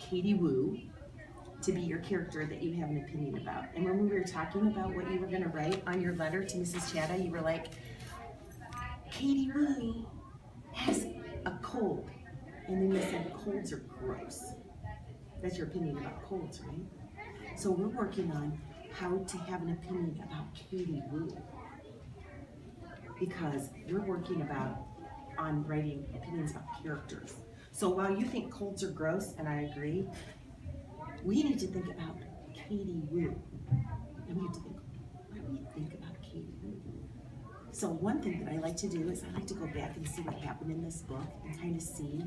Katie Wu to be your character that you have an opinion about. And when we were talking about what you were going to write on your letter to Mrs. Chatta, you were like, Katie Wu has a cold. And then you said colds are gross. That's your opinion about colds, right? So we're working on how to have an opinion about Katie Wu, because we're working on writing opinions about characters. So while you think colds are gross, and I agree, we need to think about Katie Wu. And we have to think, what do we think about Katie Wu? So one thing that I like to do is I like to go back and see what happened in this book and kind of see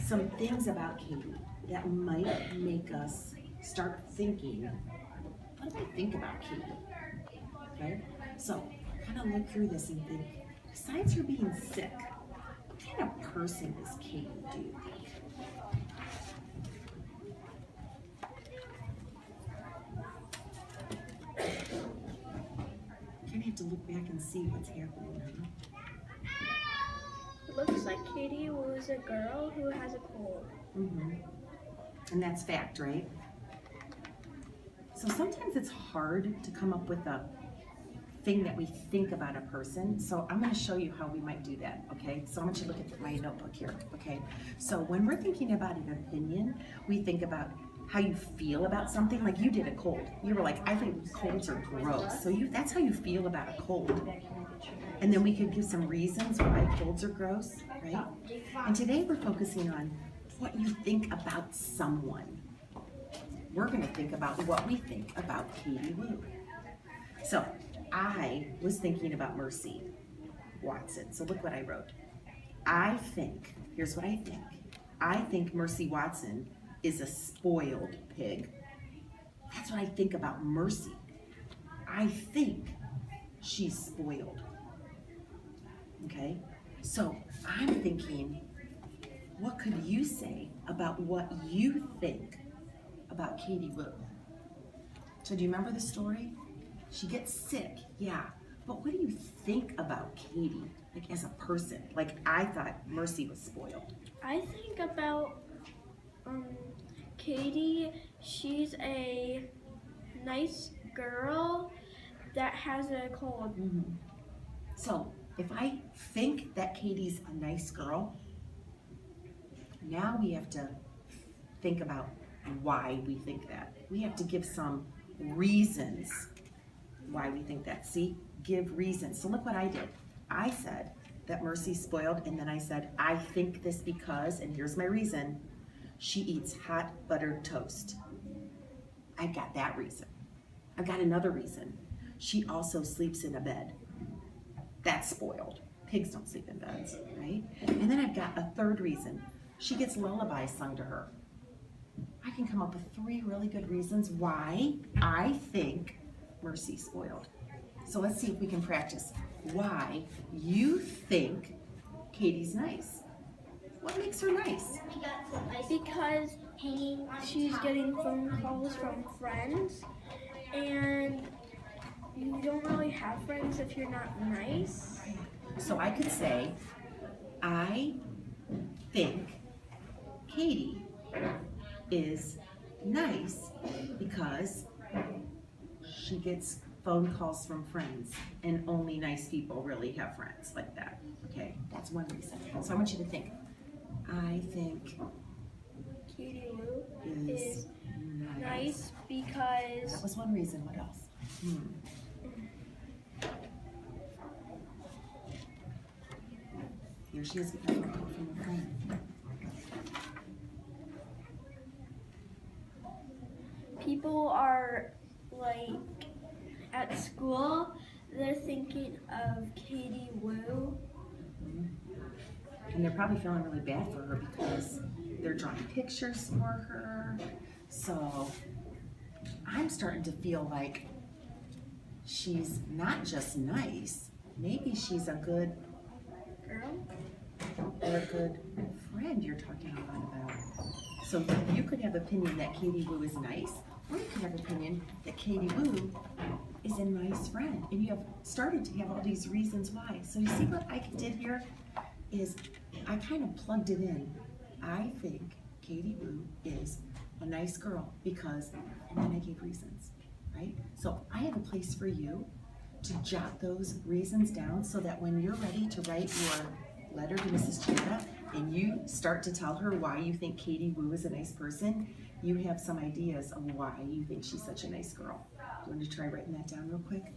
some things about Katie that might make us start thinking, what do I think about Katie? Okay? So kind of look through this and think, besides her being sick, what kind of person is Katie, do you think? Kind of have to look back and see what's happening, huh? It looks like Katie was a girl who has a cold. Mm-hmm. And that's fact, right? So sometimes it's hard to come up with a thing that we think about a person. So I'm going to show you how we might do that, okay? So I want you to look at my notebook here, okay? So when we're thinking about an opinion, we think about how you feel about something. Like you did a cold. You were like, I think colds are gross. So that's how you feel about a cold. And then we could give some reasons why colds are gross, right? And today we're focusing on what you think about someone. We're going to think about what we think about Katie Wu. So I was thinking about Mercy Watson. So look what I wrote. Here's what I think. I think Mercy Watson is a spoiled pig. That's what I think about Mercy. I think she's spoiled. Okay? So I'm thinking, what could you say about what you think about Katie Wu? So do you remember the story? She gets sick, yeah. But what do you think about Katie, like as a person? Like I thought Mercy was spoiled. I think about Katie. She's a nice girl that has a cold. Mm-hmm. So if I think that Katie's a nice girl, now we have to think about why we think that. We have to give some reasons why we think that. See, give reasons. So look what I did. I said that Mercy's spoiled, and then I said, I think this because, and here's my reason, she eats hot buttered toast. I've got that reason. I've got another reason. She also sleeps in a bed. That's spoiled. Pigs don't sleep in beds, right? And then I've got a third reason. She gets lullabies sung to her. I can come up with 3 really good reasons why I think Mercy's spoiled. So let's see if we can practice why you think Katie's nice. What makes her nice? Because she's getting phone calls from friends, and you don't really have friends if you're not nice. So I could say, I think Katie is nice because she gets phone calls from friends, and only nice people really have friends like that. Okay, that's one reason. So I want you to think, I think Katie Wu is is nice. nice because That was one reason. What else? Here she is getting a phone call from a friend. people are like at school, they're thinking of Katie Wu. And they're probably feeling really bad for her because they're drawing pictures for her. So I'm starting to feel like she's not just nice, maybe she's a good Girl? or a good friend you're talking about. So you could have opinion that Katie Wu is nice, or you could have opinion that Katie Wu is a nice friend. And you have started to have all these reasons why. So you see what I did here is I kind of plugged it in. I think Katie Wu is a nice girl because, and then I gave reasons, right? So I have a place for you to jot those reasons down so that when you're ready to write your letter to Mrs. Chanda and you start to tell her why you think Katie Wu is a nice person, you have some ideas of why you think she's such a nice girl. You want to try writing that down real quick?